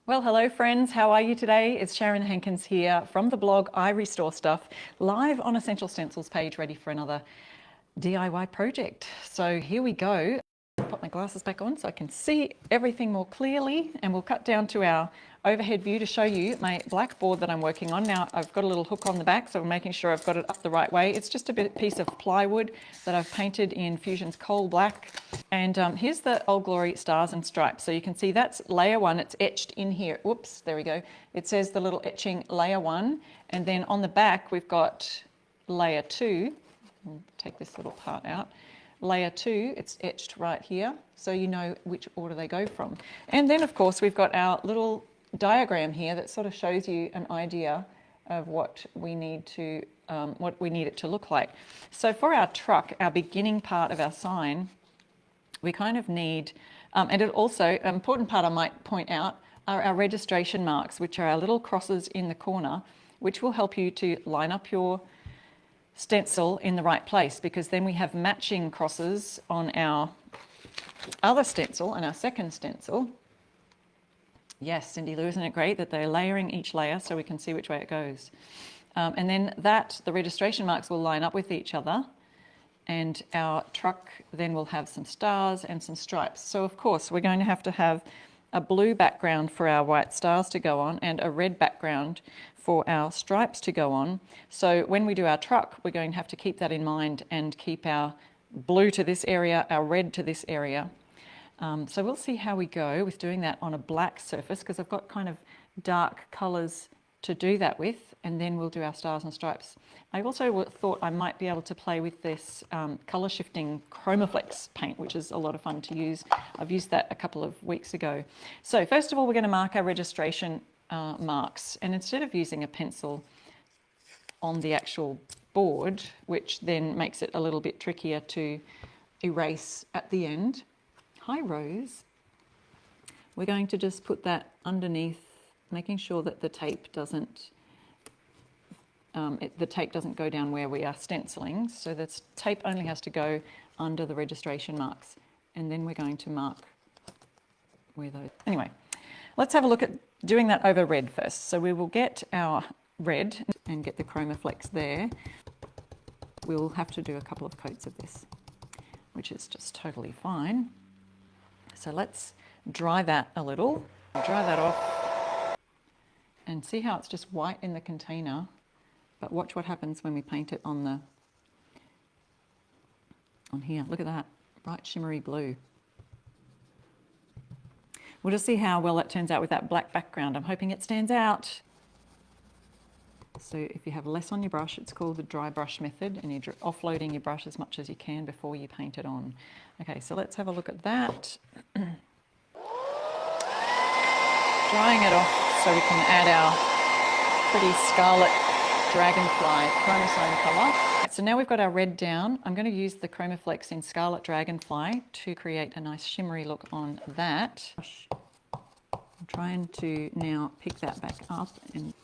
Well, hello friends, how are you today? It's Sharon Hankins here from the blog I Restore Stuff, live on Essential Stencils page, ready for another DIY project. So here we go. Put my glasses back on so I can see everything more clearly, and we'll cut down to our overhead view to show you my blackboard that I'm working on. Now I've got a little hook on the back, so I'm making sure I've got it up the right way. It's just a piece of plywood that I've painted in Fusion's Coal Black. And here's the Old Glory Stars and Stripes. So you can see that's layer one, it's etched in here. Whoops, there we go. It says the little etching layer one. And then on the back, we've got layer two. I'll take this little part out. Layer two, it's etched right here, so you know which order they go from. And then of course we've got our little diagram here that sort of shows you an idea of what we need it to look like. So for our truck, our beginning part of our sign, we kind of need, and it also, an important part I might point out, are our registration marks, which are our little crosses in the corner, which will help you to line up your stencil in the right place, because then we have matching crosses on our other stencil and our second stencil. Yes, Cindy Lou, isn't it great that they're layering each layer so we can see which way it goes? And then the registration marks will line up with each other, and our truck then will have some stars and some stripes. So of course we're going to have a blue background for our white stars to go on and a red background for our stripes to go on. So when we do our truck, we're going to have to keep that in mind and keep our blue to this area, our red to this area. So we'll see how we go with doing that on a black surface, because I've got kind of dark colours to do that with, and then we'll do our stars and stripes. I also thought I might be able to play with this colour shifting Chromaflex paint, which is a lot of fun to use. I've used that a couple of weeks ago. So first of all, we're going to mark our registration marks, and instead of using a pencil on the actual board, which then makes it a little bit trickier to erase at the end, hi Rose, we're going to just put that underneath, making sure that the tape doesn't go down where we are stenciling. So the tape only has to go under the registration marks, and then we're going to mark where those. Anyway, let's have a look at doing that over red first. So we will get our red and get the Chromaflex there. We'll have to do a couple of coats of this, which is just totally fine. So let's dry that a little, dry that off, and see how it's just white in the container. But watch what happens when we paint it on here. Look at that, bright shimmery blue. We'll just see how well that turns out with that black background. I'm hoping it stands out. So if you have less on your brush, it's called the dry brush method, and you're offloading your brush as much as you can before you paint it on. Okay, so let's have a look at that. Drying it off so we can add our pretty scarlet dragonfly chromosome colour. So now we've got our red down. I'm going to use the Chromaflex in Scarlet Dragonfly to create a nice shimmery look on that. I'm trying to now pick that back up, and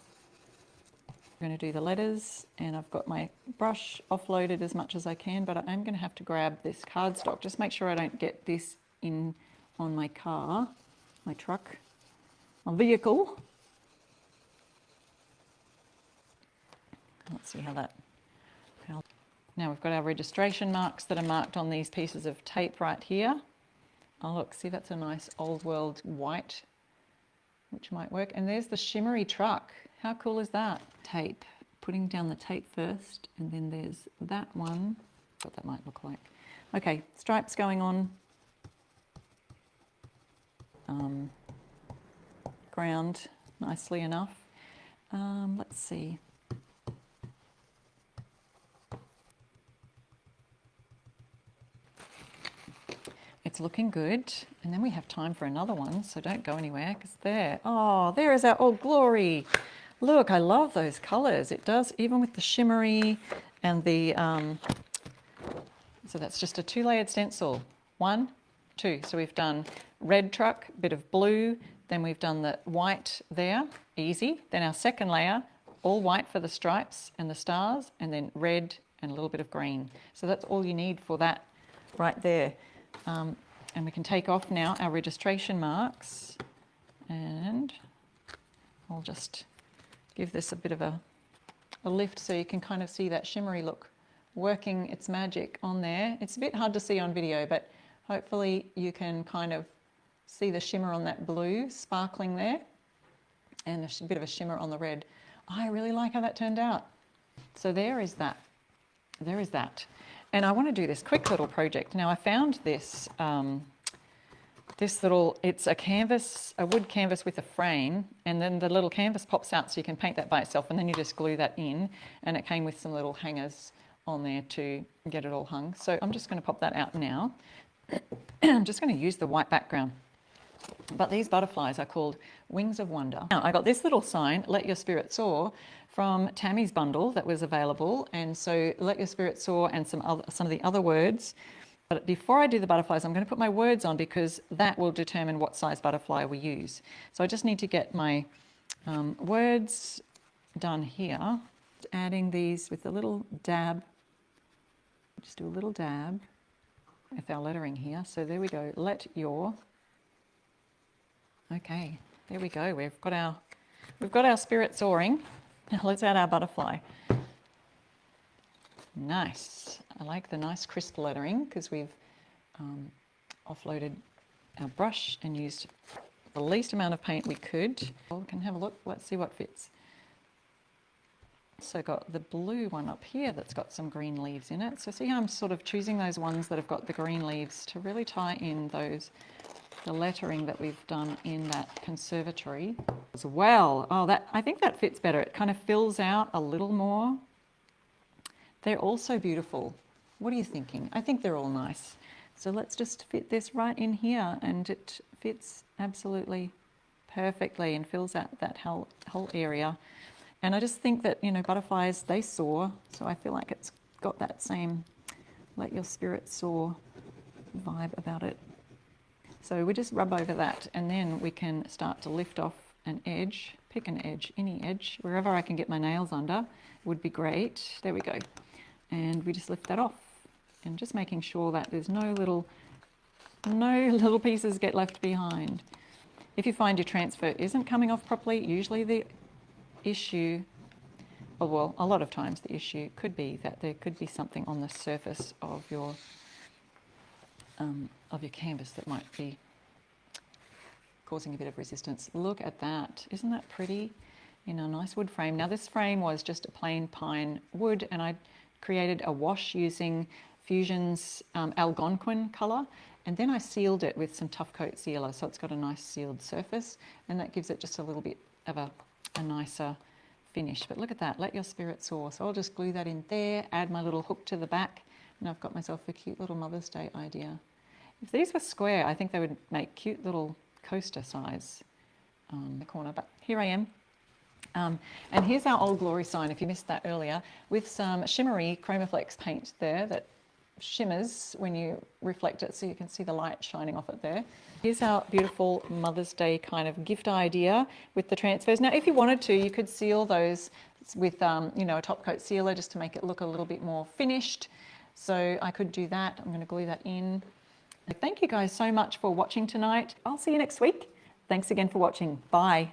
I'm going to do the letters, and I've got my brush offloaded as much as I can, but I'm going to have to grab this cardstock. Just make sure I don't get this in on my car, my truck, my vehicle. Let's see how that. Now we've got our registration marks that are marked on these pieces of tape right here. Oh look, see, that's a nice old world white, which might work. And there's the shimmery truck. How cool is that? Tape, putting down the tape first, and then there's that one, what that might look like. Okay, stripes going on. Ground nicely enough. Let's see. It's looking good, and then we have time for another one, so don't go anywhere, because there is our Old Glory. Look, I love those colours. It does, even with the shimmery and the, so that's just a 2-layered stencil. 1, 2, so we've done red truck, bit of blue, then we've done the white there, easy. Then our second layer, all white for the stripes and the stars, and then red and a little bit of green. So that's all you need for that right there. And we can take off now our registration marks, and I'll just give this a bit of a lift so you can kind of see that shimmery look working its magic on there. It's a bit hard to see on video, but hopefully you can kind of see the shimmer on that blue sparkling there and a bit of a shimmer on the red. I really like how that turned out. So there is that. There is that. And I want to do this quick little project. Now I found this, it's a canvas, a wood canvas with a frame, and then the little canvas pops out so you can paint that by itself, and then you just glue that in, and it came with some little hangers on there to get it all hung. So I'm just going to pop that out now. I'm just going to use the white background. But these butterflies are called Wings of Wonder. Now, I got this little sign, Let Your Spirit Soar, from Tammy's bundle that was available. And so Let Your Spirit Soar and some of the other words. But before I do the butterflies, I'm going to put my words on because that will determine what size butterfly we use. So I just need to get my words done here. Adding these with a little dab. Just do a little dab with our lettering here. So there we go. Let your. Okay, there we go. We've got our spirit soaring. Now let's add our butterfly. Nice. I like the nice crisp lettering because we've offloaded our brush and used the least amount of paint we could. We can have a look. Let's see what fits. So got the blue one up here that's got some green leaves in it. So see how I'm sort of choosing those ones that have got the green leaves to really tie in the lettering that we've done in that conservatory as well. Oh, I think that fits better. It kind of fills out a little more. They're all so beautiful. What are you thinking? I think they're all nice. So let's just fit this right in here, and it fits absolutely perfectly and fills out that whole area. And I just think that, butterflies, they soar. So I feel like it's got that same Let Your Spirit Soar vibe about it. So we just rub over that, and then we can start to lift off an edge, pick an edge, any edge, wherever I can get my nails under would be great. There we go. And we just lift that off, and just making sure that there's no little pieces get left behind. If you find your transfer isn't coming off properly, usually the issue, well, a lot of times the issue could be that there could be something on the surface of your canvas that might be causing a bit of resistance. Look at that. Isn't that pretty? In a nice wood frame. Now this frame was just a plain pine wood, and I created a wash using Fusion's Algonquin colour, and then I sealed it with some Tough Coat sealer, so it's got a nice sealed surface, and that gives it just a little bit of a nicer finish. But look at that, Let Your Spirit Soar. So I'll just glue that in there, add my little hook to the back, and I've got myself a cute little Mother's Day idea. If these were square, I think they would make cute little coaster size the corner, but here I am. And here's our Old Glory sign, if you missed that earlier, with some shimmery Chromaflex paint there that shimmers when you reflect it, so you can see the light shining off it there. Here's our beautiful Mother's Day kind of gift idea with the transfers. Now, if you wanted to, you could seal those with, a top coat sealer just to make it look a little bit more finished. So I could do that. I'm going to glue that in. Thank you guys so much for watching tonight. I'll see you next week. Thanks again for watching. Bye.